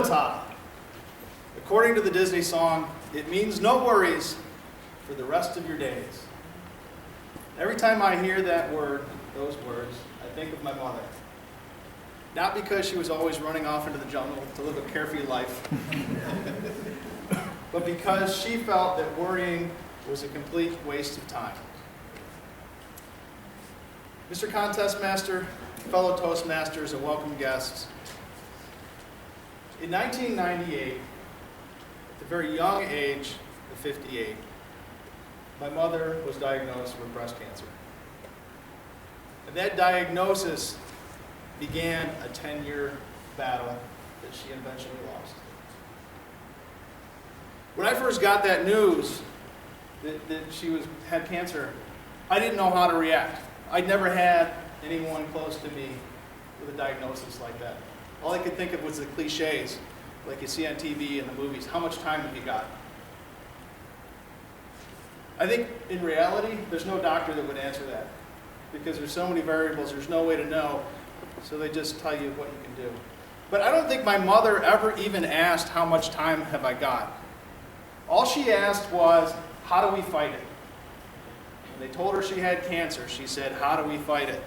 Matata. According to the Disney song, it means no worries for the rest of your days. Every time I hear that word, those words, I think of my mother. Not because she was always running off into the jungle to live a carefree life, but because she felt that worrying was a complete waste of time. Mr. Contest Master, fellow Toastmasters, and welcome guests. In 1998, at the very young age of 58, my mother was diagnosed with breast cancer. And that diagnosis began a 10-year battle that she eventually lost. When I first got that news that she had cancer, I didn't know how to react. I'd never had anyone close to me with a diagnosis like that. All I could think of was the cliches, like you see on TV and the movies. How much time have you got? I think in reality, there's no doctor that would answer that because there's so many variables, there's no way to know, so they just tell you what you can do. But I don't think my mother ever even asked how much time have I got. All she asked was, how do we fight it? When they told her she had cancer, she said, how do we fight it?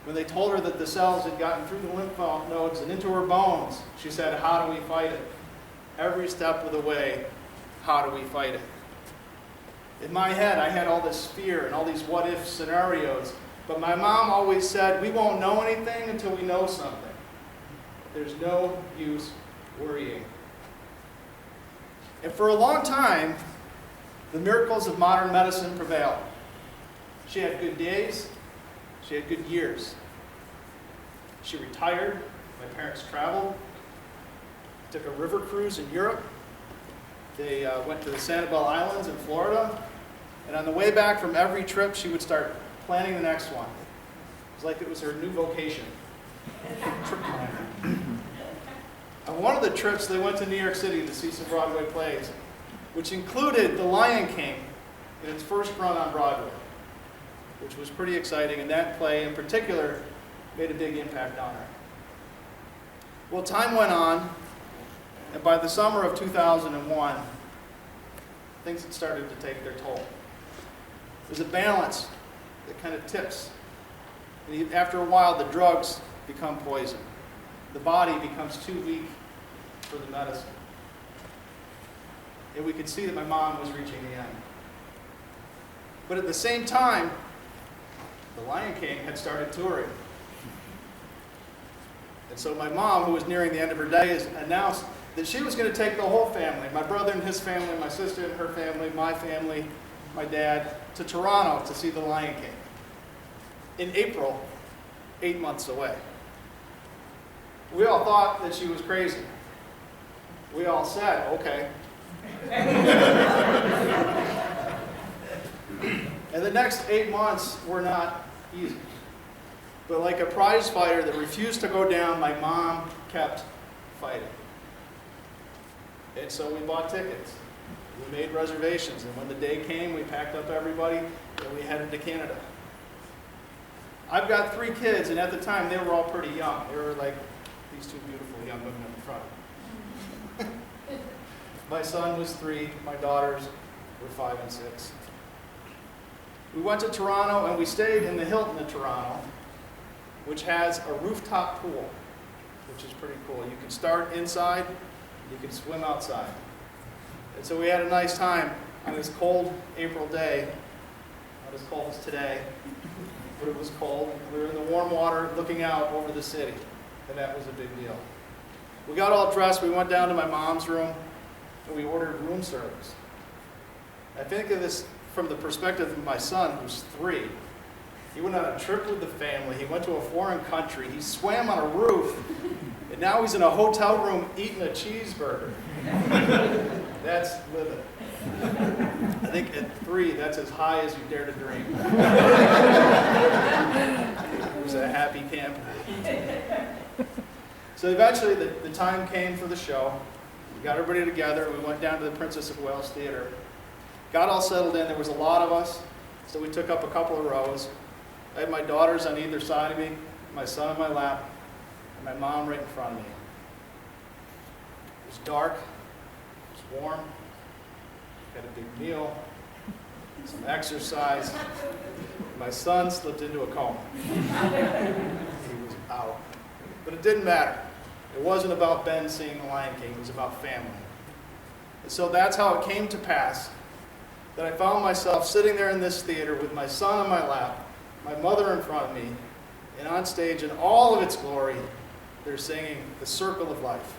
When they told her that the cells had gotten through the lymph nodes and into her bones, she said, how do we fight it? Every step of the way, how do we fight it? In my head, I had all this fear and all these what-if scenarios, but my mom always said, we won't know anything until we know something. There's no use worrying. And for a long time, the miracles of modern medicine prevailed. She had good days, she had good years. She retired, my parents traveled, took a river cruise in Europe. They went to the Sanibel Islands in Florida, and on the way back from every trip, she would start planning the next one. It was like it was her new vocation, trip planner. On one of the trips, they went to New York City to see some Broadway plays, which included The Lion King in its first run on Broadway, which was pretty exciting, and that play in particular made a big impact on her. Well, time went on, and by the summer of 2001, things had started to take their toll. There's a balance that kind of tips. And after a while, the drugs become poison. The body becomes too weak for the medicine. And we could see that my mom was reaching the end. But at the same time, The Lion King had started touring. And so my mom, who was nearing the end of her days, announced that she was going to take the whole family, my brother and his family, my sister and her family, my dad, to Toronto to see The Lion King in April, 8 months away. We all thought that she was crazy. We all said, okay. And the next 8 months were not easy. But like a prize fighter that refused to go down, my mom kept fighting. And so we bought tickets. We made reservations. And when the day came, we packed up everybody and we headed to Canada. I've got 3 kids, and at the time, they were all pretty young. They were like these 2 beautiful young women in the front. My son was 3. My daughters were 5 and 6. We went to Toronto, and we stayed in the Hilton in Toronto, which has a rooftop pool, which is pretty cool. You can start inside, you can swim outside. And so we had a nice time on this cold April day, not as cold as today, but it was cold. We were in the warm water looking out over the city, and that was a big deal. We got all dressed, we went down to my mom's room, and we ordered room service. I think of this from the perspective of my son, who's 3. He went on a trip with the family. He went to a foreign country. He swam on a roof. And now he's in a hotel room eating a cheeseburger. That's living. I think at 3, that's as high as you dare to dream. It was a happy camp. So eventually the time came for the show. We got everybody together. We went down to the Princess of Wales Theater. Got all settled in. There was a lot of us, so we took up a couple of rows. I had my daughters on either side of me, my son on my lap, and my mom right in front of me. was dark, it was warm, had a big meal, some exercise. My son slipped into a coma. He was out. But it didn't matter. It wasn't about Ben seeing the Lion King, it was about family. And so that's how it came to pass that I found myself sitting there in this theater with my son on my lap, my mother in front of me, and on stage in all of its glory, they're singing The Circle of Life.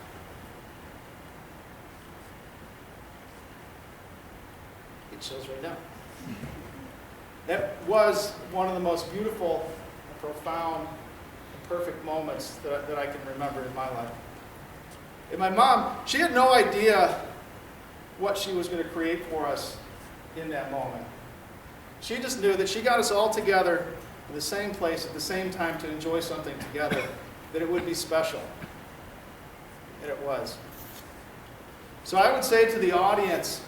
It chills right now. That was one of the most beautiful, profound, and perfect moments that I can remember in my life. And my mom, she had no idea what she was going to create for us in that moment. She just knew that she got us all together in the same place at the same time to enjoy something together, that it would be special. And it was. So I would say to the audience,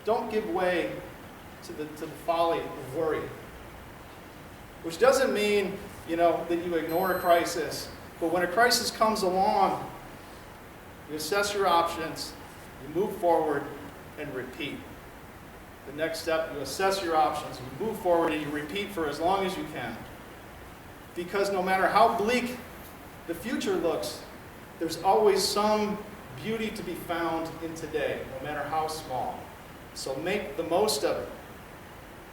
don't give way to the folly of worry. Which doesn't mean, that you ignore a crisis. But when a crisis comes along, you assess your options, you move forward, and repeat. The next step, you assess your options, you move forward, and you repeat for as long as you can. Because no matter how bleak the future looks, there's always some beauty to be found in today, no matter how small. So make the most of it.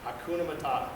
Hakuna Matata.